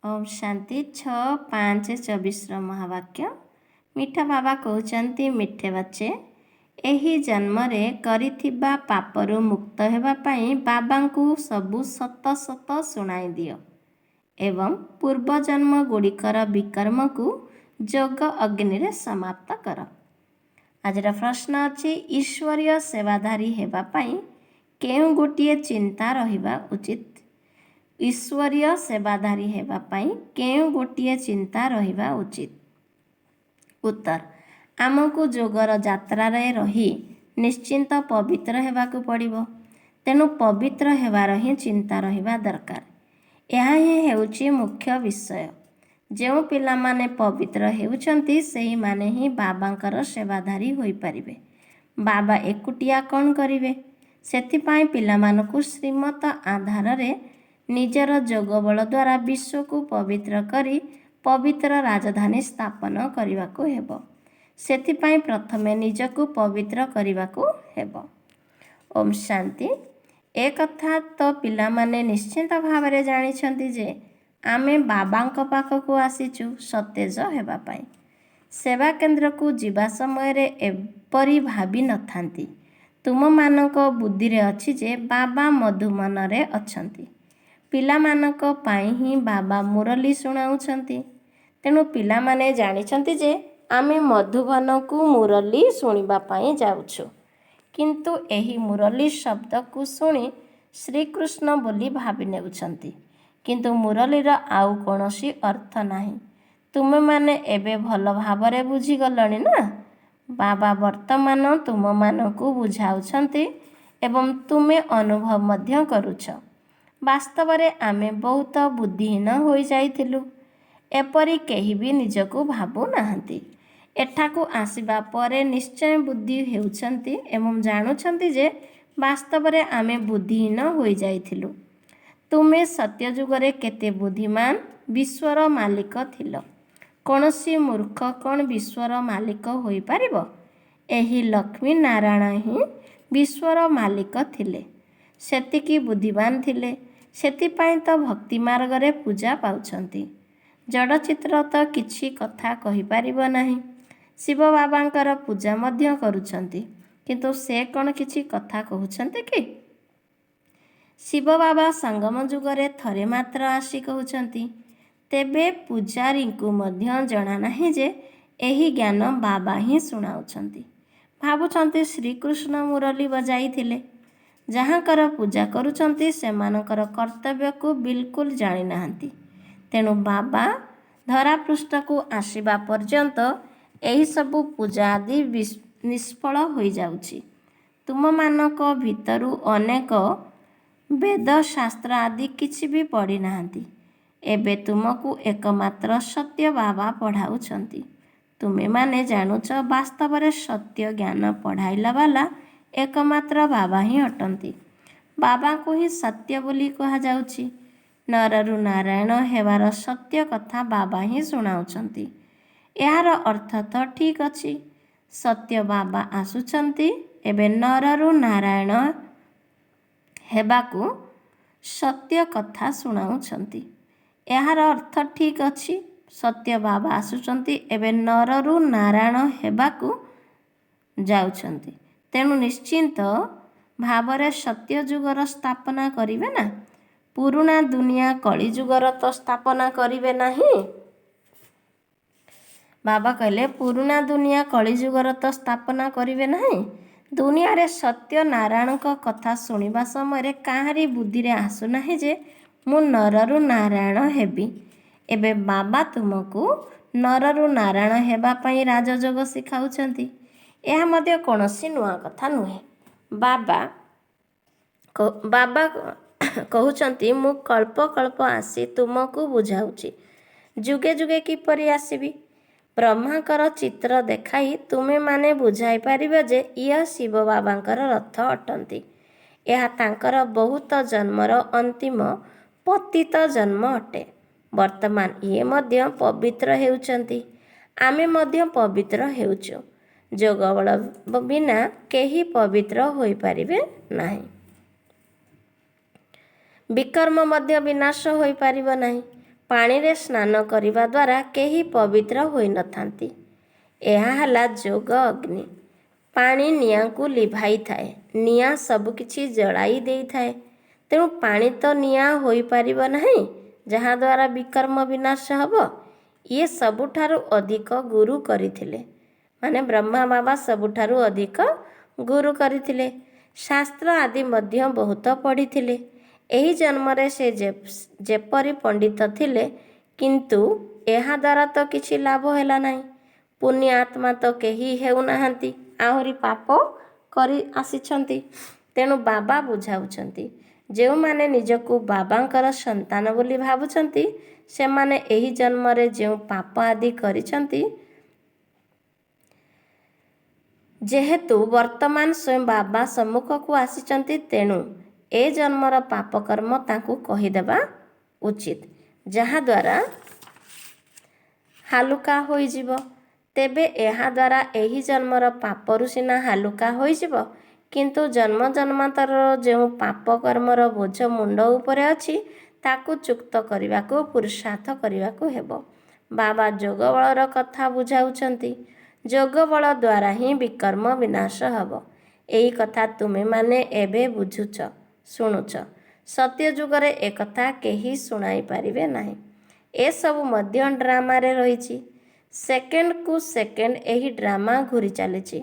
ओम शांति 6-5-24 महावाक्य। मिठा बाबा कहते मिठे बच्चे एही जन्म रे करिथिबा पापरु मुक्त हेबा पाई बाबा को सबु सत सत सुनाई दियो एवं पूर्व जन्म गुड़िकर विकर्म को जोग अग्नि रे समाप्त कर। आज प्रश्न अच्छी ईश्वरीय सेवाधारी हेबा पाई केउ गोटिए चिंता रहिबा उचित। ईश्वरीय सेवाधारी हेबा पाई केउ गोटिए चिंता रहिबा उचित। उत्तर आमको जोगर यात्रा रे रही निश्चिंत पवित्र हेबाकू पड़िबो। तेणु पवित्र हेबार ही चिंता रहिबा दरकार। यह ही हेउची मुख्य विषय। जो पिला माने पवित्र हेउचंती सेही माने ही बाबांकर सेवाधारी होई परिबे। बाबा एकुटिया कौन करिवे? सेथिपाई पिलामानकु श्रीमत आधार रे निजर जोगबल द्वारा विश्व को पवित्र करी पवित्र राजधानी स्थापन करने हेब। सेथिपाई प्रथमे निजको पवित्र करने हेब। ओम शांति। एक कथा तो पिला माने निश्चिंत भाव रे जानिछंती जे आमे बाबांक पाखकु आसीचु सतेज हेबा पाई। सेवा केन्द्र को जीवा समय रे एपरी भाबी नथांती। तुम मानक बुद्धि रे अछि जे बाबा मधुमन रे अछंती। पिलामानक पाई ही बाबा मुरली शुणाउछंती। तेणु पिलामाने जानिछंती जे आमे मधुबन को मुरली शुणिबा पाई जाउछु। किंतु एही मुरली शब्द को शुणी श्रीकृष्ण बोली भाबी नेउछंती। किंतु मुरलीर आउ कोनोसी अर्थ नाही। तुमे माने एबे भल भाबरे बुझी गलणी ना। बाबा वर्तमान तुम मानकु बुझाउछंती एवं तुमे अनुभव मध्य करूछ। वास्तव रे आमे बहुत बुद्धिहीन होई जाइथिलु। एपरी केही भी निजको भाबु नाहंती। एठाकू आसिबा परे निश्चय बुद्धि हेउछंती एवं जानुछंती जे वास्तव रे आमे बुद्धिहीन होई जाइथिलु। तुमे सत्य जुगरे केते बुद्धिमान विश्वर मालिक थिलो। कोनोसी मूर्ख कोन विश्वर मालिक होई पारिबो? एही लक्ष्मी नारायण ही विश्वर मालिक थिले। सेतिकी बुद्धिमान थिले। सेतिपाई तो भक्ति मार्ग रे पूजा पाउछंती। जड़ चित्र तो किछि कथा कहि पारिबो नाही। शिव बाबांकर पूजा मध्य करूछंती। किंतु से कोन किछि कथा कहउछंती कि? शिव बाबा संगम जुगरे थरे मात्र आसी कहउछंती। तेबे पूजारी को मध्य जणा नाही जे एही ज्ञान बाबा ही सुनाउछंती। भाबुछंती श्रीकृष्ण मुरली बजाइथिले। जहाँकर पूजा करूछंती सेमानकर कर्तव्य को बिल्कुल जानि नाहंती। तेणु बाबा धरा पृष्ठ को आसीबा पर्यंत एही सबु पूजा आदि निष्फल होई जाउछि। तुम मानक भितरु अनेक वेद शास्त्र आदि किछि भी पढ़ी नाहंती। एबे तुमको एकमात्र सत्य बाबा पढ़ाउछंती। तुमे माने जानुछ वास्तव रे सत्य ज्ञान पढ़ाइला वाला एकमात्र बाबा ही अटंती। बाबा को ही सत्य बोली कहा जाउछि। नररु नारायण हेबार सत्य कथा बाबा ही सुनाउछंती। यार अर्थ तो ठीक अछि। सत्य बाबा आसुछंती एबे नररु नारायण हेबाकू सत्य कथा सुनाउछंती। यार अर्थ ठीक अछि। सत्य बाबा आसुछंती एबे नररु नारायण हेबाकू जाउछंती। तेणु निश्चिंत भावरे सत्य जुगर स्थापना करिवे ना। पुरुणा दुनिया कली जुगर तो स्थापना करिवे नाही। बाबा कहले पुरुणा दुनिया कली जुगर तो स्थापना करिवे नाही। दुनिया रे सत्य नारायण का कथा सुनिबा समय रे काहारी बुद्धि रे आसु नाही जे मु नररु नारायण हेबी। एबे बाबा तुमको नररु नारायण हेबा पई राजयोग सिखाउछंती। यह मध्य कोनोसी नुआ कथा नुहे। बाबा कहउछंती मु कल्प कल्प आसी तुमको बुझाउछि। जुगे जुगे किपरि आसीबी? ब्रह्माकर चित्र देखाई तुमे माने बुझाई पारिबे जे इया शिव बाबांकर रथ अटंती। यह तांकर बहुत जन्मर अंतिम पतित जन्म अटे। वर्तमान ये मध्य पवित्र हेउचंती। आमे मध्य पवित्र हेउचु। जोगबल बिना केही पवित्र होई पारिबे नाही। विकर्म मध्य विनाश होई पारिबो नाही। ପାଣିରେ ସ୍ନାନ କରିବା ଦ୍ୱାରା କେହି ପବିତ୍ର ହୋଇନଥାନ୍ତି। ଏହା ହେଲା ଯୋଗ ଅଗ୍ନି। ପାଣି ନିଆଁକୁ ଲିଭାଇଥାଏ। ନିଆଁ ସବୁକିଛି ଜଳାଇ ଦେଇଥାଏ। ତେଣୁ ପାଣି ତ ନିଆଁ ହୋଇପାରିବ ନାହିଁ, ଯାହାଦ୍ୱାରା ବିକର୍ମ ବିନାଶ ହେବ। ଇଏ ସବୁଠାରୁ ଅଧିକ ଗୁରୁ କରିଥିଲେ, ମାନେ ବ୍ରହ୍ମା ବାବା ସବୁଠାରୁ ଅଧିକ ଗୁରୁ କରିଥିଲେ। ଶାସ୍ତ୍ର ଆଦି ମଧ୍ୟ ବହୁତ ପଢ଼ିଥିଲେ। ଏହି ଜନ୍ମରେ ସେ ଯେପରି ପଣ୍ଡିତ ଥିଲେ, କିନ୍ତୁ ଏହାଦ୍ୱାରା ତ କିଛି ଲାଭ ହେଲା ନାହିଁ। ପୁଣ୍ୟ ଆତ୍ମା ତ କେହି ହେଉନାହାନ୍ତି, ଆହୁରି ପାପ କରି ଆସିଛନ୍ତି। ତେଣୁ ବାବା ବୁଝାଉଛନ୍ତି, ଯେଉଁମାନେ ନିଜକୁ ବାବାଙ୍କର ସନ୍ତାନ ବୋଲି ଭାବୁଛନ୍ତି, ସେମାନେ ଏହି ଜନ୍ମରେ ଯେଉଁ ପାପ ଆଦି କରିଛନ୍ତି, ଯେହେତୁ ବର୍ତ୍ତମାନ ସ୍ୱୟଂ ବାବା ସମ୍ମୁଖକୁ ଆସିଛନ୍ତି, ତେଣୁ ଏ ଜନ୍ମର ପାପକର୍ମ ତାଙ୍କୁ କହିଦେବା ଉଚିତ, ଯାହାଦ୍ୱାରା ହାଲୁକା ହୋଇଯିବ। ତେବେ ଏହାଦ୍ୱାରା ଏହି ଜନ୍ମର ପାପରୁ ସିନା ହାଲୁକା ହୋଇଯିବ, କିନ୍ତୁ ଜନ୍ମ ଜନ୍ମାନ୍ତରର ଯେଉଁ ପାପ କର୍ମର ବୋଝ ମୁଣ୍ଡ ଉପରେ ଅଛି, ତାକୁ ଚୁକ୍ତ କରିବାକୁ ପୁରୁଷାର୍ଥ କରିବାକୁ ହେବ। ବାବା ଯୋଗ ବଳର କଥା ବୁଝାଉଛନ୍ତି। ଯୋଗ ବଳ ଦ୍ୱାରା ହିଁ ବିକର୍ମ ବିନାଶ ହେବ। ଏହି କଥା ତୁମେମାନେ ଏବେ ବୁଝୁଛ, ଶୁଣୁଛ। ସତ୍ୟ ଯୁଗରେ ଏକଥା କେହି ଶୁଣାଇ ପାରିବେ ନାହିଁ। ଏସବୁ ମଧ୍ୟ ଡ୍ରାମାରେ ରହିଛି। ସେକେଣ୍ଡକୁ ସେକେଣ୍ଡ ଏହି ଡ୍ରାମା ଘୂରି ଚାଲିଛି।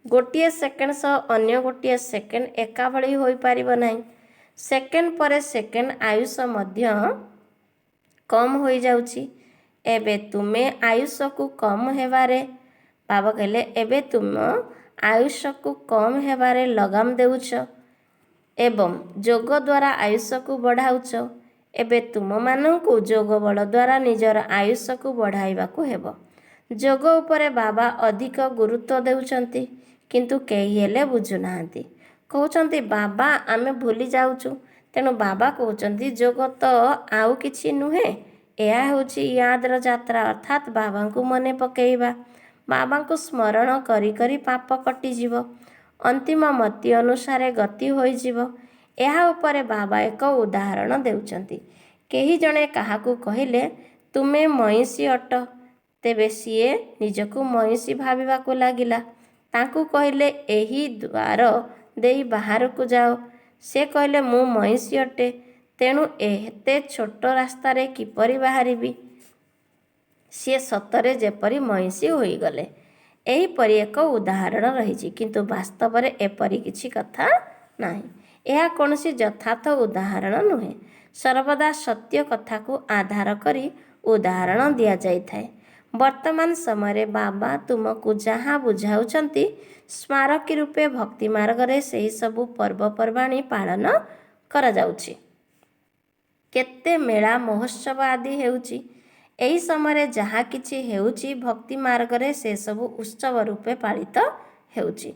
ଗୋଟିଏ ସେକେଣ୍ଡ ସହ ଅନ୍ୟ ଗୋଟିଏ ସେକେଣ୍ଡ ଏକାଭଳି ହୋଇପାରିବ ନାହିଁ। ସେକେଣ୍ଡ ପରେ ସେକେଣ୍ଡ ଆୟୁଷ ମଧ୍ୟ କମ୍ ହୋଇଯାଉଛି। ଏବେ ତୁମେ ଆୟୁଷକୁ କମ୍ ହେବାରେ, ବାବା କହିଲେ, ଏବେ ତୁମ ଆୟୁଷକୁ କମ୍ ହେବାରେ ଲଗାମ ଦେଉଛ ଏବଂ ଯୋଗ ଦ୍ୱାରା ଆୟୁଷକୁ ବଢ଼ାଉଛ। ଏବେ ତୁମମାନଙ୍କୁ ଯୋଗ ବଳ ଦ୍ୱାରା ନିଜର ଆୟୁଷକୁ ବଢ଼ାଇବାକୁ ହେବ। ଯୋଗ ଉପରେ ବାବା ଅଧିକ ଗୁରୁତ୍ୱ ଦେଉଛନ୍ତି, କିନ୍ତୁ କେହି ହେଲେ ବୁଝୁନାହାନ୍ତି। କହୁଛନ୍ତି, ବାବା ଆମେ ଭୁଲି ଯାଉଛୁ। ତେଣୁ ବାବା କହୁଛନ୍ତି, ଯୋଗ ତ ଆଉ କିଛି ନୁହେଁ, ଏହା ହେଉଛି ୟାଦର ଯାତ୍ରା, ଅର୍ଥାତ୍ ବାବାଙ୍କୁ ମନେ ପକାଇବା। ବାବାଙ୍କୁ ସ୍ମରଣ କରି କରି ପାପ କଟିଯିବ, ଅନ୍ତିମ ମତି ଅନୁସାରେ ଗତି ହୋଇଯିବ। ଏହା ଉପରେ ବାବା ଏକ ଉଦାହରଣ ଦେଉଛନ୍ତି। କେହି ଜଣେ କାହାକୁ କହିଲେ, ତୁମେ ମଇଁଷି ଅଟ। ତେବେ ସିଏ ନିଜକୁ ମଇଁଷି ଭାବିବାକୁ ଲାଗିଲା। ତାଙ୍କୁ କହିଲେ, ଏହି ଦ୍ୱାର ଦେଇ ବାହାରକୁ ଯାଅ। ସେ କହିଲେ, ମୁଁ ମଇଁଷି ଅଟେ, ତେଣୁ ଏତେ ଛୋଟ ରାସ୍ତାରେ କିପରି ବାହାରିବି? ସିଏ ସତରେ ଯେପରି ମଇଁଷି ହୋଇଗଲେ। ଏହିପରି ଏକ ଉଦାହରଣ ରହିଛି, କିନ୍ତୁ ବାସ୍ତବରେ ଏପରି କିଛି କଥା ନାହିଁ। ଏହା କୌଣସି ଯଥାର୍ଥ ଉଦାହରଣ ନୁହେଁ। ସର୍ବଦା ସତ୍ୟ କଥାକୁ ଆଧାର କରି ଉଦାହରଣ ଦିଆଯାଇଥାଏ। ବର୍ତ୍ତମାନ ସମୟରେ ବାବା ତୁମକୁ ଯାହା ବୁଝାଉଛନ୍ତି, ସ୍ମାରକୀ ରୂପେ ଭକ୍ତି ମାର୍ଗରେ ସେହିସବୁ ପର୍ବପର୍ବାଣି ପାଳନ କରାଯାଉଛି। କେତେ ମେଳା ମହୋତ୍ସବ ଆଦି ହେଉଛି। ଏହି ସମୟରେ ଯାହା କିଛି ହେଉଛି, ଭକ୍ତି ମାର୍ଗରେ ସେସବୁ ଉତ୍ସବ ରୂପେ ପାଳିତ ହେଉଛି।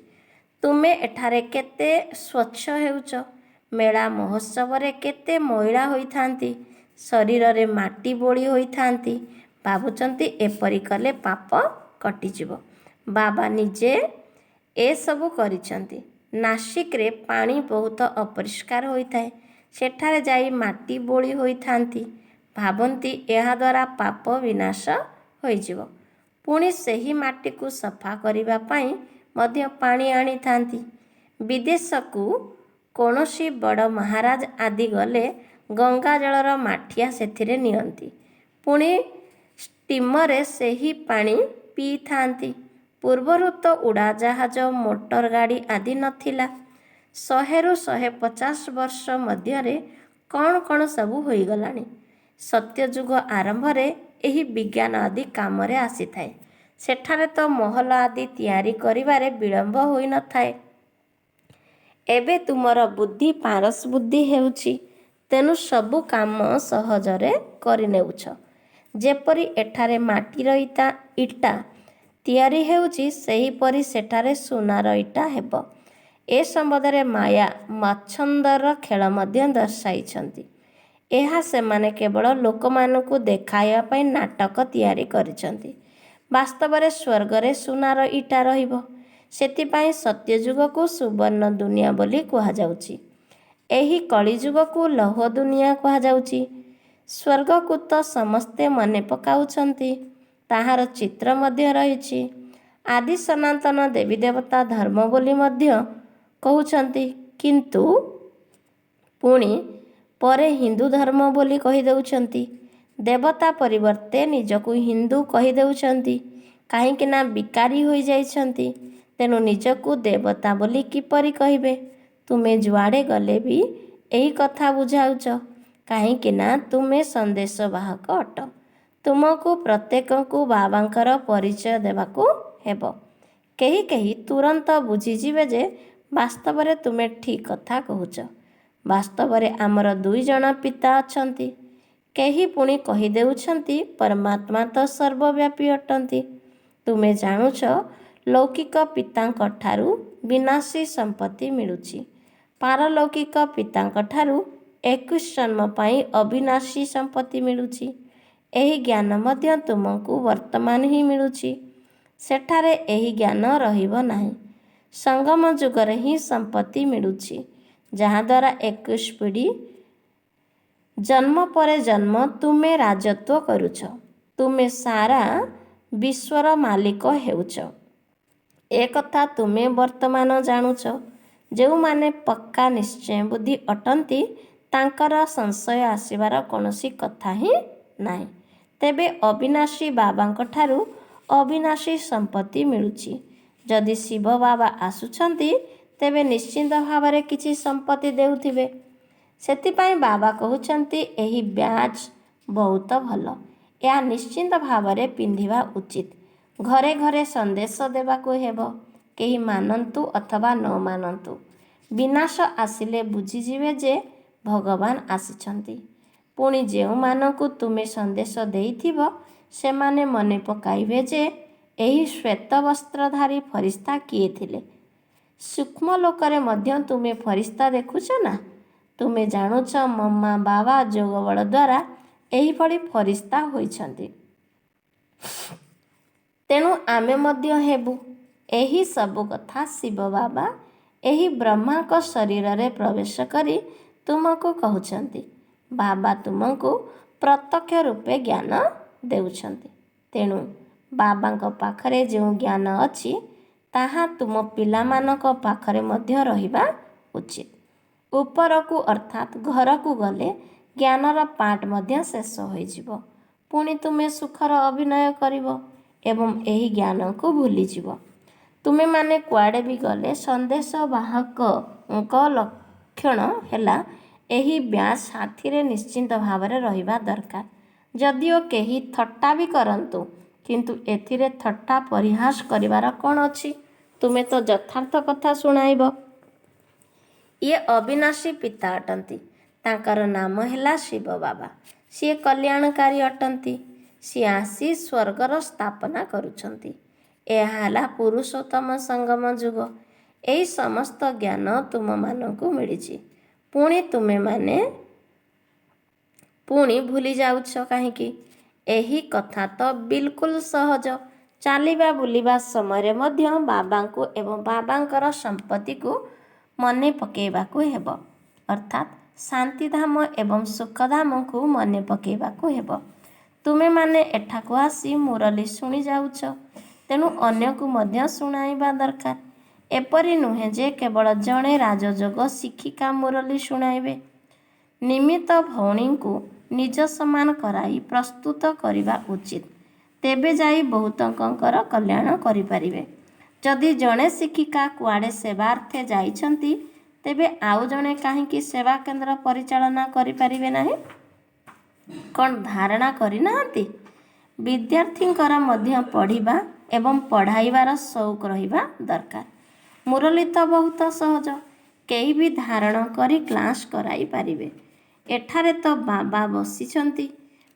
ତୁମେ ଏଠାରେ କେତେ ସ୍ୱଚ୍ଛ ହେଉଛ। ମେଳା ମହୋତ୍ସବରେ କେତେ ମଇଳା ହୋଇଥାନ୍ତି, ଶରୀରରେ ମାଟି ବୋଳି ହୋଇଥାନ୍ତି। ଭାବୁଛନ୍ତି ଏପରି କଲେ ପାପ କଟିଯିବ। ବାବା ନିଜେ ଏସବୁ କରିଛନ୍ତି। ନାସିକରେ ପାଣି ବହୁତ ଅପରିଷ୍କାର ହୋଇଥାଏ। ସେଠାରେ ଯାଇ ମାଟି ବୋଳି ହୋଇଥାନ୍ତି। ଭାବନ୍ତି ଏହାଦ୍ୱାରା ପାପ ବିନାଶ ହୋଇଯିବ। ପୁଣି ସେହି ମାଟିକୁ ସଫା କରିବା ପାଇଁ ମଧ୍ୟ ପାଣି ଆଣିଥାନ୍ତି। ବିଦେଶକୁ କୌଣସି ବଡ଼ ମହାରାଜ ଆଦି ଗଲେ ଗଙ୍ଗା ଜଳର ମାଠିଆ ସେଥିରେ ନିଅନ୍ତି। ପୁଣି ଷ୍ଟିମରରେ ସେହି ପାଣି ପିଇଥାନ୍ତି। ପୂର୍ବରୁ ତ ଉଡ଼ାଜାହାଜ, ମୋଟର ଗାଡ଼ି ଆଦି ନଥିଲା। 100ରୁ 150 ବର୍ଷ ମଧ୍ୟରେ କ'ଣ କ'ଣ ସବୁ ହୋଇଗଲାଣି। ସତ୍ୟଯୁଗ ଆରମ୍ଭରେ ଏହି ବିଜ୍ଞାନ ଆଦି କାମରେ ଆସିଥାଏ। ସେଠାରେ ତ ମହଲ ଆଦି ତିଆରି କରିବାରେ ବିଳମ୍ବ ହୋଇନଥାଏ। ଏବେ ତୁମର ବୁଦ୍ଧି ପାରସ ବୁଦ୍ଧି ହେଉଛି, ତେଣୁ ସବୁ କାମ ସହଜରେ କରିନେଉଛ। ଯେପରି ଏଠାରେ ମାଟିର ଇଟା ତିଆରି ହେଉଛି, ସେହିପରି ସେଠାରେ ସୁନାର ଇଟା ହେବ। ଏ ସମ୍ବନ୍ଧରେ ମାୟା ମଚ୍ଛନ୍ଦର ଖେଳ ମଧ୍ୟ ଦର୍ଶାଇଛନ୍ତି। ଏହା ସେମାନେ କେବଳ ଲୋକମାନଙ୍କୁ ଦେଖାଇବା ପାଇଁ ନାଟକ ତିଆରି କରିଛନ୍ତି। ବାସ୍ତବରେ ସ୍ୱର୍ଗରେ ସୁନାର ଇଟା ରହିବ। ସେଥିପାଇଁ ସତ୍ୟଯୁଗକୁ ସୁବର୍ଣ୍ଣ ଦୁନିଆ ବୋଲି କୁହାଯାଉଛି। ଏହି କଳିଯୁଗକୁ ଲୌହ ଦୁନିଆ କୁହାଯାଉଛି। ସ୍ୱର୍ଗକୁ ତ ସମସ୍ତେ ମନେ ପକାଉଛନ୍ତି, ତାହାର ଚିତ୍ର ମଧ୍ୟ ରହିଛି। ଆଦି ସନାତନ ଦେବୀ ଦେବତା ଧର୍ମ ବୋଲି ମଧ୍ୟ କହୁଛନ୍ତି, କିନ୍ତୁ ପୁଣି ପରେ ହିନ୍ଦୁ ଧର୍ମ ବୋଲି କହିଦେଉଛନ୍ତି। ଦେବତା ପରିବର୍ତ୍ତେ ନିଜକୁ ହିନ୍ଦୁ କହିଦେଉଛନ୍ତି, କାହିଁକି ନା ବିକାରୀ ହୋଇଯାଇଛନ୍ତି। ତେଣୁ ନିଜକୁ ଦେବତା ବୋଲି କିପରି କହିବେ? ତୁମେ ଯୁଆଡ଼େ ଗଲେ ବି ଏହି କଥା ବୁଝାଉଛ, କାହିଁକି ନା ତୁମେ ସନ୍ଦେଶବାହକ ଅଟ। ତୁମକୁ ପ୍ରତ୍ୟେକଙ୍କୁ ବାବାଙ୍କର ପରିଚୟ ଦେବାକୁ ହେବ। କେହି କେହି ତୁରନ୍ତ ବୁଝିଯିବେ ଯେ ବାସ୍ତବରେ ତୁମେ ଠିକ୍ କଥା କହୁଛ। ବାସ୍ତବରେ ଆମର 2 ଜଣ ପିତା ଅଛନ୍ତି। କେହି ପୁଣି କହିଦେଉଛନ୍ତି ପରମାତ୍ମା ତ ସର୍ବବ୍ୟାପୀ ଅଟନ୍ତି। ତୁମେ ଜାଣୁଛ, ଲୌକିକ ପିତାଙ୍କ ଠାରୁ ବିନାଶୀ ସମ୍ପତ୍ତି ମିଳୁଛି, ପାରଲୌକିକ ପିତାଙ୍କ ଠାରୁ 21 ଜନ୍ମ ପାଇଁ ଅବିନାଶୀ ସମ୍ପତ୍ତି ମିଳୁଛି। ଏହି ଜ୍ଞାନ ମଧ୍ୟ ତୁମକୁ ବର୍ତ୍ତମାନ ହିଁ ମିଳୁଛି। ସେଠାରେ ଏହି ଜ୍ଞାନ ରହିବ ନାହିଁ। ସଙ୍ଗମ ଯୁଗରେ ହିଁ ସମ୍ପତ୍ତି ମିଳୁଛି, ଯାହାଦ୍ୱାରା 21 ପିଢ଼ି ଜନ୍ମ ପରେ ଜନ୍ମ ତୁମେ ରାଜତ୍ୱ କରୁଛ। ତୁମେ ସାରା ବିଶ୍ୱର ମାଲିକ ହେଉଛ। ଏକଥା ତୁମେ ବର୍ତ୍ତମାନ ଜାଣୁଛ। ଯେଉଁମାନେ ପକ୍କା ନିଶ୍ଚୟ ବୁଦ୍ଧି ଅଟନ୍ତି, ତାଙ୍କର ସଂଶୟ ଆସିବାର କୌଣସି କଥା ହିଁ ନାହିଁ। ତେବେ ଅବିନାଶୀ ବାବାଙ୍କ ଠାରୁ ଅବିନାଶୀ ସମ୍ପତ୍ତି ମିଳୁଛି। ଯଦି ଶିବ ବାବା ଆସୁଛନ୍ତି, ତେବେ ନିଶ୍ଚିନ୍ତ ଭାବରେ କିଛି ସମ୍ପତ୍ତି ଦେଉଥିବେ। ସେଥିପାଇଁ ବାବା କହୁଛନ୍ତି ଏହି ବ୍ୟାଜ୍ ବହୁତ ଭଲ। ଏହା ନିଶ୍ଚିନ୍ତ ଭାବରେ ପିନ୍ଧିବା ଉଚିତ। ଘରେ ଘରେ ସନ୍ଦେଶ ଦେବାକୁ ହେବ। କେହି ମାନନ୍ତୁ ଅଥବା ନ ମାନନ୍ତୁ, ବିନାଶ ଆସିଲେ ବୁଝିଯିବେ ଯେ ଭଗବାନ ଆସିଛନ୍ତି। ପୁଣି ଯେଉଁମାନଙ୍କୁ ତୁମେ ସନ୍ଦେଶ ଦେଇଥିବ, ସେମାନେ ମନେ ପକାଇବେ ଯେ ଏହି ଶ୍ଵେତ ବସ୍ତ୍ରଧାରୀ ଫରିସ୍ତା କିଏ ଥିଲେ। ସୂକ୍ଷ୍ମ ଲୋକରେ ମଧ୍ୟ ତୁମେ ଫରିସ୍ତା ଦେଖୁଛ ନା? ତୁମେ ଜାଣୁଛ ମମ୍ମା ବାବା ଯୋଗବଳ ଦ୍ୱାରା ଏହିଭଳି ଫରିସ୍ତା ହୋଇଛନ୍ତି। ତେଣୁ ଆମେ ମଧ୍ୟ ହେବୁ। ଏହି ସବୁ କଥା ଶିବ ବାବା ଏହି ବ୍ରହ୍ମାଙ୍କ ଶରୀରରେ ପ୍ରବେଶ କରି ତୁମକୁ କହୁଛନ୍ତି। ବାବା ତୁମକୁ ପ୍ରତ୍ୟକ୍ଷ ରୂପେ ଜ୍ଞାନ ଦେଉଛନ୍ତି। ତେଣୁ ବାବାଙ୍କ ପାଖରେ ଯେଉଁ ଜ୍ଞାନ ଅଛି, ତାହା ତୁମ ପିଲାମାନଙ୍କ ପାଖରେ ମଧ୍ୟ ରହିବା ଉଚିତ। ଉପରକୁ ଅର୍ଥାତ୍ ଘରକୁ ଗଲେ ଜ୍ଞାନର ପାଠ ମଧ୍ୟ ଶେଷ ହୋଇଯିବ। ପୁଣି ତୁମେ ସୁଖର ଅଭିନୟ କରିବ ଏବଂ ଏହି ଜ୍ଞାନକୁ ଭୁଲିଯିବ। ତୁମେମାନେ କୁଆଡ଼େ ବି ଗଲେ ସନ୍ଦେଶବାହକଙ୍କ ଲକ୍ଷଣ ହେଲା ଏହି ବ୍ୟାଜ୍ ସାଥିରେ ନିଶ୍ଚିନ୍ତ ଭାବରେ ରହିବା ଦରକାର। ଯଦିଓ କେହି ଥଟ୍ଟା ବି କରନ୍ତୁ, କିନ୍ତୁ ଏଥିରେ ଥଟ୍ଟା ପରିହାସ କରିବାର କ'ଣ ଅଛି? ତୁମେ ତ ଯଥାର୍ଥ କଥା ଶୁଣାଇବ। ଇଏ ଅବିନାଶୀ ପିତା ଅଟନ୍ତି। ତାଙ୍କର ନାମ ହେଲା ଶିବ ବାବା। ସିଏ କଲ୍ୟାଣକାରୀ ଅଟନ୍ତି। ସିଏ ଆସି ସ୍ୱର୍ଗର ସ୍ଥାପନା କରୁଛନ୍ତି। ଏହା ହେଲା ପୁରୁଷୋତ୍ତମ ସଙ୍ଗମ ଯୁଗ। ଏହି ସମସ୍ତ ଜ୍ଞାନ ତୁମମାନଙ୍କୁ ମିଳିଛି। ତୁମେମାନେ ପୁଣି ଭୁଲି ଯାଉଛ କାହିଁକି? ଏହି କଥା ତ ବିଲକୁଲ ସହଜ। ଚାଲିବା ବୁଲିବା ସମୟରେ ମଧ୍ୟ ବାବାଙ୍କୁ ଏବଂ ବାବାଙ୍କର ସମ୍ପତ୍ତିକୁ ମନେ ପକାଇବାକୁ ହେବ। ଅର୍ଥାତ୍ ଶାନ୍ତିଧାମ ଏବଂ ସୁଖଧାମକୁ ମନେ ପକାଇବାକୁ ହେବ। ତୁମେମାନେ ଏଠାକୁ ଆସି ମୁରଲୀ ଶୁଣି ଯାଉଛ, ତେଣୁ ଅନ୍ୟକୁ ମଧ୍ୟ ଶୁଣାଇବା ଦରକାର। ଏପରି ନୁହେଁ ଯେ କେବଳ ଜଣେ ରାଜଯୋଗ ଶିକ୍ଷିକା ମୁରଲୀ ଶୁଣାଇବେ। ନିମିତ୍ତ ଭଉଣୀଙ୍କୁ ନିଜ ସମାନ କରାଇ ପ୍ରସ୍ତୁତ କରିବା ଉଚିତ। ତେବେ ଯାଇ ବହୁତଙ୍କର କଲ୍ୟାଣ କରିପାରିବେ। ଯଦି ଜଣେ ଶିକ୍ଷିକା କୁଆଡ଼େ ସେବାର୍ଥେ ଯାଇଛନ୍ତି, ତେବେ ଆଉ ଜଣେ କାହିଁକି ସେବା କେନ୍ଦ୍ର ପରିଚାଳନା କରିପାରିବେ ନାହିଁ? କ'ଣ ଧାରଣା କରିନାହାନ୍ତି? ବିଦ୍ୟାର୍ଥୀଙ୍କର ମଧ୍ୟ ପଢ଼ିବା ଏବଂ ପଢ଼ାଇବାର ସଉକ ରହିବା ଦରକାର। ମୁରଲୀ ତ ବହୁତ ସହଜ। କେହି ବି ଧାରଣ କରି କ୍ଲାସ କରାଇ ପାରିବେ। ଏଠାରେ ତ ବାବା ବସିଛନ୍ତି।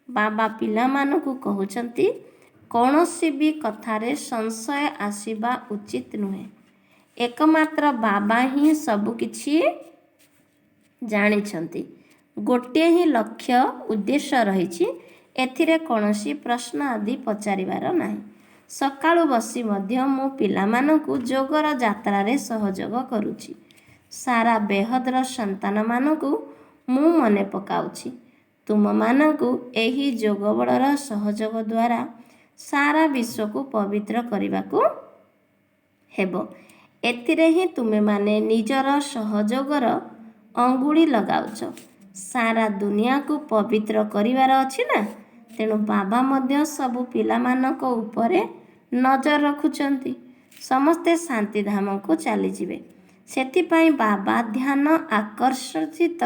ବାବା ପିଲାମାନଙ୍କୁ କହୁଛନ୍ତି, କୌଣସି ବି କଥାରେ ସଂଶୟ ଆସିବା ଉଚିତ ନୁହେଁ। ଏକମାତ୍ର ବାବା ହିଁ ସବୁକିଛି ଜାଣିଛନ୍ତି। ଗୋଟିଏ ହିଁ ଲକ୍ଷ୍ୟ ଉଦ୍ଦେଶ୍ୟ ରହିଛି। ଏଥିରେ କୌଣସି ପ୍ରଶ୍ନ ଆଦି ପଚାରିବାର ନାହିଁ। ସକାଳୁ ବସି ମଧ୍ୟ ମୁଁ ପିଲାମାନଙ୍କୁ ଯୋଗର ଯାତ୍ରାରେ ସହଯୋଗ କରୁଛି। ସାରା ବେହଦର ସନ୍ତାନମାନଙ୍କୁ ମୁଁ ମନେ ପକାଉଛି। ତୁମମାନଙ୍କୁ ଏହି ଯୋଗ ବଳର ସହଯୋଗ ଦ୍ୱାରା ସାରା ବିଶ୍ୱକୁ ପବିତ୍ର କରିବାକୁ ହେବ। ଏଥିରେ ହିଁ ତୁମେମାନେ ନିଜର ସହଯୋଗର ଅଙ୍ଗୁଳି ଲଗାଉଛ। ସାରା ଦୁନିଆକୁ ପବିତ୍ର କରିବାର ଅଛି ନା, ତେଣୁ ବାବା ମଧ୍ୟ ସବୁ ପିଲାମାନଙ୍କ ଉପରେ ନଜର ରଖୁଛନ୍ତି। ସମସ୍ତେ ଶାନ୍ତିଧାମକୁ ଚାଲିଯିବେ, ସେଥିପାଇଁ ବାବା ଧ୍ୟାନ ଆକର୍ଷିତ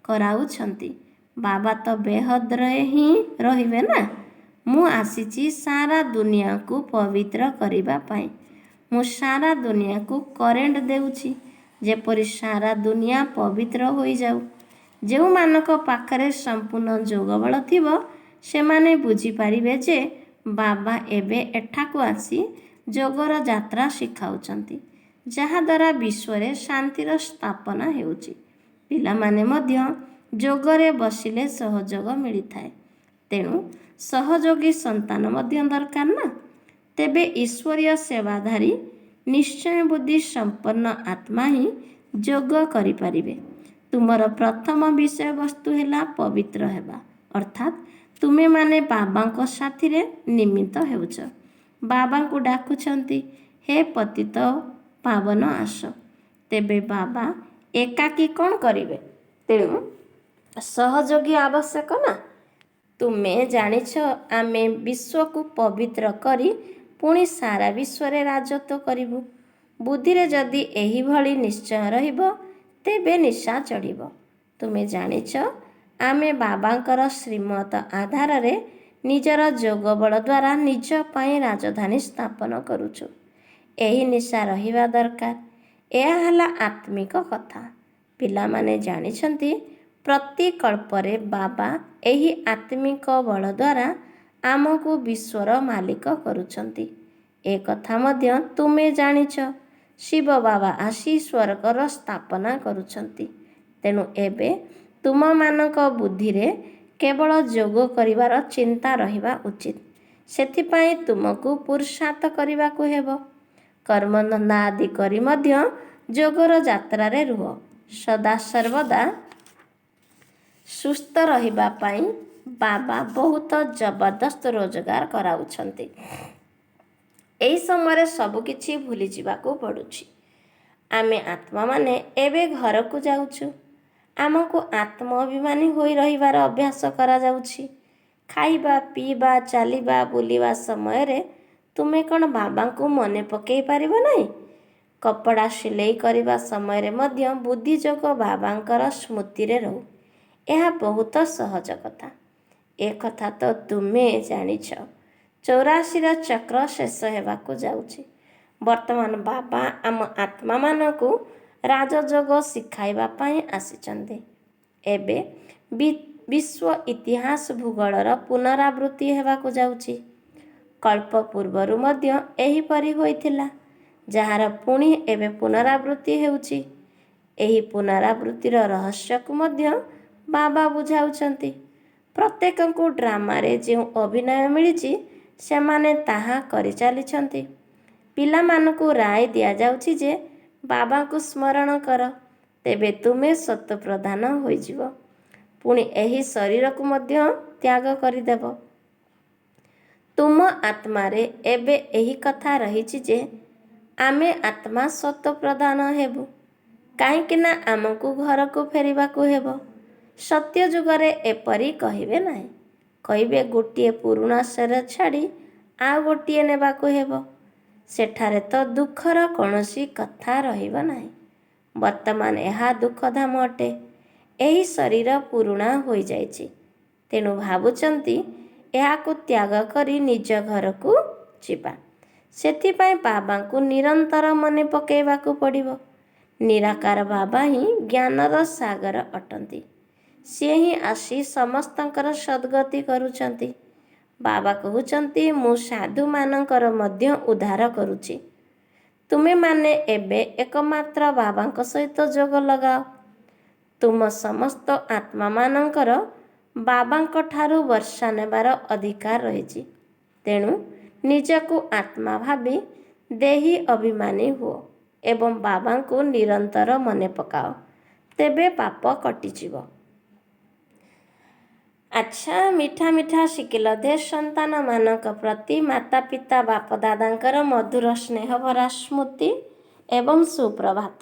କରାଉଛନ୍ତି। ବାବା ତ ବେହଦରେ ହିଁ ରହିବେ ନା। ମୁଁ ଆସିଛି ସାରା ଦୁନିଆକୁ ପବିତ୍ର କରିବା ପାଇଁ। ମୁଁ ସାରା ଦୁନିଆକୁ କରେଣ୍ଟ ଦେଉଛି, ଯେପରି ସାରା ଦୁନିଆ ପବିତ୍ର ହୋଇଯାଉ। ଯେଉଁମାନଙ୍କ ପାଖରେ ସମ୍ପୂର୍ଣ୍ଣ ଯୋଗବଳ ଥିବ, ସେମାନେ ବୁଝିପାରିବେ ଯେ ବାବା ଏବେ ଏଠାକୁ ଆସି ଯୋଗର ଯାତ୍ରା ଶିଖାଉଛନ୍ତି, ଯାହାଦ୍ୱାରା ବିଶ୍ୱରେ ଶାନ୍ତିର ସ୍ଥାପନା ହେଉଛି। ପିଲାମାନେ ମଧ୍ୟ ଯୋଗରେ ବସିଲେ ସହଯୋଗ ମିଳିଥାଏ, ତେଣୁ ସହଯୋଗୀ ସନ୍ତାନ ମଧ୍ୟ ଦରକାର ନା। ତେବେ ଈଶ୍ୱରୀୟ ସେବାଧାରୀ ନିଶ୍ଚୟ ବୁଦ୍ଧି ସମ୍ପନ୍ନ ଆତ୍ମା ହିଁ ଯୋଗ କରିପାରିବେ। ତୁମର ପ୍ରଥମ ବିଷୟବସ୍ତୁ ହେଲା ପବିତ୍ର ହେବା, ଅର୍ଥାତ୍ ତୁମେମାନେ ବାବାଙ୍କ ସାଥିରେ ନିମିତ୍ତ ହେଉଛ। ବାବାଙ୍କୁ ଡାକୁଛନ୍ତି, ହେ ପତିତ ପାବନ ଆସ। ତେବେ ବାବା ଏକାକୀ କ'ଣ କରିବେ? ତେଣୁ ସହଯୋଗୀ ଆବଶ୍ୟକ ନା। ତୁମେ ଜାଣିଛ ଆମେ ବିଶ୍ୱକୁ ପବିତ୍ର କରି ପୁଣି ସାରା ବିଶ୍ୱରେ ରାଜତ୍ୱ କରିବୁ। ବୁଦ୍ଧିରେ ଯଦି ଏହିଭଳି ନିଶ୍ଚୟ ରହିବ, ତେବେ ନିଶା ଚଢ଼ିବ। ତୁମେ ଜାଣିଛ ଆମେ ବାବାଙ୍କର ଶ୍ରୀମତ ଆଧାରରେ ନିଜର ଯୋଗବଳ ଦ୍ୱାରା ନିଜ ପାଇଁ ରାଜଧାନୀ ସ୍ଥାପନ କରୁଛୁ। ଏହି ନିଶା ରହିବା ଦରକାର। ଏହା ହେଲା ଆତ୍ମିକ କଥା। ପିଲାମାନେ ଜାଣିଛନ୍ତି ପ୍ରତି କଳ୍ପରେ ବାବା ଏହି ଆତ୍ମିକ ବଳ ଦ୍ୱାରା ଆମକୁ ବିଶ୍ୱର ମାଲିକ କରୁଛନ୍ତି। ଏ କଥା ମଧ୍ୟ ତୁମେ ଜାଣିଛ। ଶିବ ବାବା ଆସି ସ୍ୱର୍ଗର ସ୍ଥାପନା କରୁଛନ୍ତି। ତେଣୁ ଏବେ ତୁମମାନଙ୍କ ବୁଦ୍ଧିରେ କେବଳ ଯୋଗ କରିବାର ଚିନ୍ତା ରହିବା ଉଚିତ। ସେଥିପାଇଁ ତୁମକୁ ପୁରୁଷାର୍ଥ କରିବାକୁ ହେବ। କର୍ମଧନ୍ଦା ଆଦି କରି ମଧ୍ୟ ଯୋଗର ଯାତ୍ରାରେ ରୁହ। ସଦାସର୍ବଦା ସୁସ୍ଥ ରହିବା ପାଇଁ ବାବା ବହୁତ ଜବରଦସ୍ତ ରୋଜଗାର କରାଉଛନ୍ତି। ଏହି ସମୟରେ ସବୁକିଛି ଭୁଲିଯିବାକୁ ପଡ଼ୁଛି। ଆମେ ଆତ୍ମାମାନେ ଏବେ ଘରକୁ ଯାଉଛୁ। ଆମକୁ ଆତ୍ମ ଅଭିମାନୀ ହୋଇ ରହିବାର ଅଭ୍ୟାସ କରାଯାଉଛି। ଖାଇବା, ପିଇବା, ଚାଲିବା, ବୁଲିବା ସମୟରେ ତୁମେ କ'ଣ ବାବାଙ୍କୁ ମନେ ପକାଇ ପାରିବ ନାହିଁ? କପଡ଼ା ସିଲେଇ କରିବା ସମୟରେ ମଧ୍ୟ ବୁଦ୍ଧିଯୋଗ ବାବାଙ୍କର ସ୍ମୃତିରେ ରହୁ। ଏହା ବହୁତ ସହଜ କଥା। ଏ କଥା ତ ତୁମେ ଜାଣିଛ। 84ର ଚକ୍ର ଶେଷ ହେବାକୁ ଯାଉଛି। ବର୍ତ୍ତମାନ ବାବା ଆମ ଆତ୍ମାମାନଙ୍କୁ ରାଜଯୋଗ ଶିଖାଇବା ପାଇଁ ଆସିଛନ୍ତି। ଏବେ ବିଶ୍ୱ ଇତିହାସ ଭୂଗୋଳର ପୁନରାବୃତ୍ତି ହେବାକୁ ଯାଉଛି। କଳ୍ପ ପୂର୍ବରୁ ମଧ୍ୟ ଏହିପରି ହୋଇଥିଲା, ଯାହାର ପୁଣି ଏବେ ପୁନରାବୃତ୍ତି ହେଉଛି। ଏହି ପୁନରାବୃତ୍ତିର ରହସ୍ୟକୁ ମଧ୍ୟ ବାବା ବୁଝାଉଛନ୍ତି। ପ୍ରତ୍ୟେକଙ୍କୁ ଡ୍ରାମାରେ ଯେଉଁ ଅଭିନୟ ମିଳିଛି, ସେମାନେ ତାହା କରିଚାଲିଛନ୍ତି। ପିଲାମାନଙ୍କୁ ରାୟ ଦିଆଯାଉଛି ଯେ ବାବାଙ୍କୁ ସ୍ମରଣ କର, ତେବେ ତୁମେ ସତ୍ତ୍ୱପ୍ରଧାନ ହୋଇଯିବ। ପୁଣି ଏହି ଶରୀରକୁ ମଧ୍ୟ ତ୍ୟାଗ କରିଦେବ। ତୁମ ଆତ୍ମାରେ ଏବେ ଏହି କଥା ରହିଛି ଯେ ଆମେ ଆତ୍ମା ସତ୍ତ୍ୱପ୍ରଧାନ ହେବୁ, କାହିଁକି ନା ଆମକୁ ଘରକୁ ଫେରିବାକୁ ହେବ। ସତ୍ୟ ଯୁଗରେ ଏପରି କହିବେ ନାହିଁ। କହିବେ ଗୋଟିଏ ପୁରୁଣା ଶରୀର ଛାଡ଼ି ଆଉ ଗୋଟିଏ ନେବାକୁ ହେବ। ସେଠାରେ ତ ଦୁଃଖର କୌଣସି କଥା ରହିବ ନାହିଁ। ବର୍ତ୍ତମାନ ଏହା ଦୁଃଖଧାମ ଅଟେ। ଏହି ଶରୀର ପୁରୁଣା ହୋଇଯାଇଛି, ତେଣୁ ଭାବୁଛନ୍ତି ଏହାକୁ ତ୍ୟାଗ କରି ନିଜ ଘରକୁ ଯିବା। ସେଥିପାଇଁ ବାବାଙ୍କୁ ନିରନ୍ତର ମନେ ପକାଇବାକୁ ପଡ଼ିବ। ନିରାକାର ବାବା ହିଁ ଜ୍ଞାନର ସାଗର ଅଟନ୍ତି। ସିଏ ହିଁ ଆସି ସମସ୍ତଙ୍କର ସଦ୍ଗତି କରୁଛନ୍ତି। ବାବା କହୁଛନ୍ତି, ମୁଁ ସାଧୁମାନଙ୍କର ମଧ୍ୟ ଉଦ୍ଧାର କରୁଛି। ତୁମେମାନେ ଏବେ ଏକମାତ୍ର ବାବାଙ୍କ ସହିତ ଯୋଗ ଲଗାଅ। ତୁମ ସମସ୍ତ ଆତ୍ମାମାନଙ୍କର ବାବାଙ୍କ ଠାରୁ ବର୍ଷା ନେବାର ଅଧିକାର ରହିଛି। ତେଣୁ ନିଜକୁ ଆତ୍ମା ଭାବି ଦେହୀ ଅଭିମାନୀ ହୁଅ ଏବଂ ବାବାଙ୍କୁ ନିରନ୍ତର ମନେ ପକାଅ। ତେବେ ପାପ କଟିଯିବ। ଆଚ୍ଛା ମିଠା ମିଠା ଶିଖିଲ ଦେ ସନ୍ତାନମାନଙ୍କ ପ୍ରତି ମାତା ପିତା ବାପ ଦାଦାଙ୍କର ମଧୁର ସ୍ନେହ ଭରା ସ୍ମୃତି ଏବଂ ସୁପ୍ରଭାତ।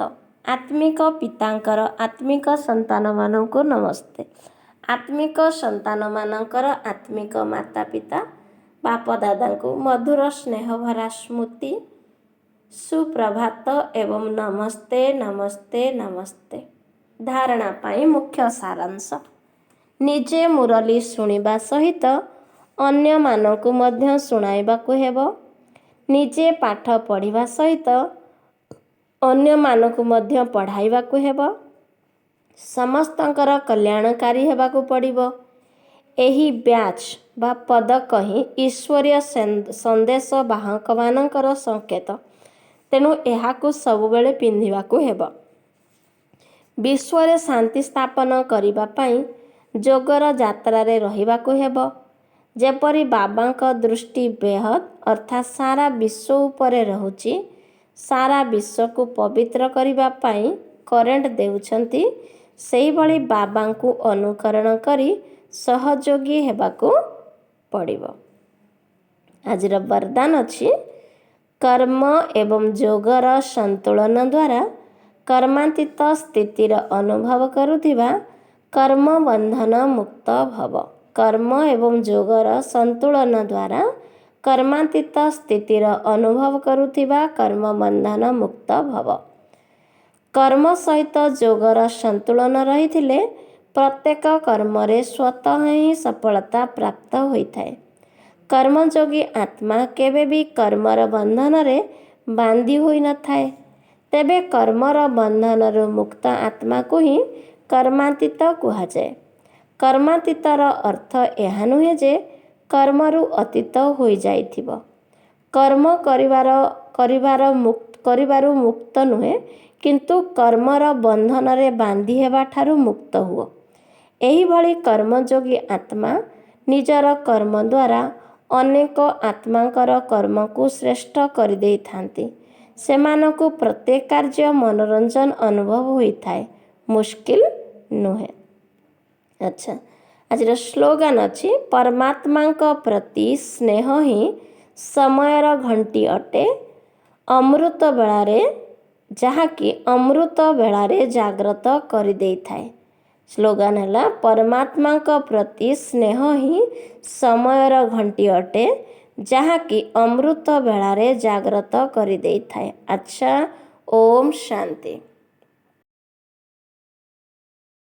ଆତ୍ମିକ ପିତାଙ୍କର ଆତ୍ମିକ ସନ୍ତାନମାନଙ୍କୁ ନମସ୍ତେ। ଆତ୍ମିକ ସନ୍ତାନମାନଙ୍କର ଆତ୍ମିକ ମାତା ପିତା ବାପ ଦାଦାଙ୍କୁ ମଧୁର ସ୍ନେହ ଭରା ସ୍ମୃତି ସୁପ୍ରଭାତ ଏବଂ ନମସ୍ତେ ନମସ୍ତେ ନମସ୍ତେ। ଧାରଣା ପାଇଁ ମୁଖ୍ୟ ସାରାଂଶ। ନିଜେ ମୁରଲି ଶୁଣିବା ସହିତ ଅନ୍ୟମାନଙ୍କୁ ମଧ୍ୟ ଶୁଣାଇବାକୁ ହେବ। ନିଜେ ପାଠ ପଢ଼ିବା ସହିତ ଅନ୍ୟମାନଙ୍କୁ ମଧ୍ୟ ପଢ଼ାଇବାକୁ ହେବ। ସମସ୍ତଙ୍କର କଲ୍ୟାଣକାରୀ ହେବାକୁ ପଡ଼ିବ। ଏହି ବ୍ୟାଚ୍ ବା ପଦକ ହିଁ ଈଶ୍ୱରୀୟ ସନ୍ଦେଶ ବାହକମାନଙ୍କର ସଂକେତ। ତେଣୁ ଏହାକୁ ସବୁବେଳେ ପିନ୍ଧିବାକୁ ହେବ। ବିଶ୍ୱରେ ଶାନ୍ତି ସ୍ଥାପନ କରିବା ପାଇଁ ଯୋଗର ଯାତ୍ରାରେ ରହିବାକୁ ହେବ। ଯେପରି ବାବାଙ୍କ ଦୃଷ୍ଟି ବେହଦ ଅର୍ଥାତ୍ ସାରା ବିଶ୍ୱ ଉପରେ ରହୁଛି, ସାରା ବିଶ୍ୱକୁ ପବିତ୍ର କରିବା ପାଇଁ କରେଣ୍ଟ ଦେଉଛନ୍ତି, ସେହିଭଳି ବାବାଙ୍କୁ ଅନୁକରଣ କରି ସହଯୋଗୀ ହେବାକୁ ପଡ଼ିବ। ଆଜିର ବରଦାନ ଅଛି, କର୍ମ ଏବଂ ଯୋଗର ସନ୍ତୁଳନ ଦ୍ୱାରା କର୍ମାତୀତ ସ୍ଥିତିର ଅନୁଭବ କରୁଥିବା କର୍ମ ବନ୍ଧନ ମୁକ୍ତ ଭବ। କର୍ମ ଏବଂ ଯୋଗର ସନ୍ତୁଳନ ଦ୍ୱାରା କର୍ମାତୀତ ସ୍ଥିତିର ଅନୁଭବ କରୁଥିବା କର୍ମ ବନ୍ଧନ ମୁକ୍ତ ଭବ। କର୍ମ ସହିତ ଯୋଗର ସନ୍ତୁଳନ ରହିଥିଲେ ପ୍ରତ୍ୟେକ କର୍ମରେ ସ୍ୱତଃ ହିଁ ସଫଳତା ପ୍ରାପ୍ତ ହୋଇଥାଏ। କର୍ମଯୋଗୀ ଆତ୍ମା କେବେ ବି କର୍ମର ବନ୍ଧନରେ ବାନ୍ଧି ହୋଇନଥାଏ। ତେବେ କର୍ମର ବନ୍ଧନରୁ ମୁକ୍ତ ଆତ୍ମାକୁ ହିଁ କର୍ମାତୀତ କୁହାଯାଏ। କର୍ମାତୀତର ଅର୍ଥ ଏହା ନୁହେଁ ଯେ କର୍ମରୁ ଅତୀତ ହୋଇଯାଇଥିବ। କର୍ମ କରିବାରୁ ମୁକ୍ତ ନୁହେଁ, କିନ୍ତୁ କର୍ମର ବନ୍ଧନରେ ବାନ୍ଧି ହେବାଠାରୁ ମୁକ୍ତ ହୁଅ। ଏହିଭଳି କର୍ମଯୋଗୀ ଆତ୍ମା ନିଜର କର୍ମ ଦ୍ୱାରା ଅନେକ ଆତ୍ମାଙ୍କର କର୍ମକୁ ଶ୍ରେଷ୍ଠ କରିଦେଇଥାନ୍ତି। ସେମାନଙ୍କୁ ପ୍ରତ୍ୟେକ କାର୍ଯ୍ୟ ମନୋରଞ୍ଜନ ଅନୁଭବ ହୋଇଥାଏ, ମୁସ୍କିଲ ନୁହେଁ। ଆଚ୍ଛା, ଆଜିର ସ୍ଲୋଗାନ ଅଛି, ପରମାତ୍ମାଙ୍କ ପ୍ରତି ସ୍ନେହ ହିଁ ସମୟର ଘଣ୍ଟି ଅଟେ, ଅମୃତ ବେଳାରେ ଯାହାକି ଅମୃତ ବେଳାରେ ଜାଗ୍ରତ କରିଦେଇଥାଏ। ସ୍ଲୋଗାନ ହେଲା, ପରମାତ୍ମାଙ୍କ ପ୍ରତି ସ୍ନେହ ହିଁ ସମୟର ଘଣ୍ଟି ଅଟେ, ଯାହାକି ଅମୃତ ବେଳାରେ ଜାଗ୍ରତ କରିଦେଇଥାଏ। ଆଚ୍ଛା, ଓମ୍ ଶାନ୍ତି।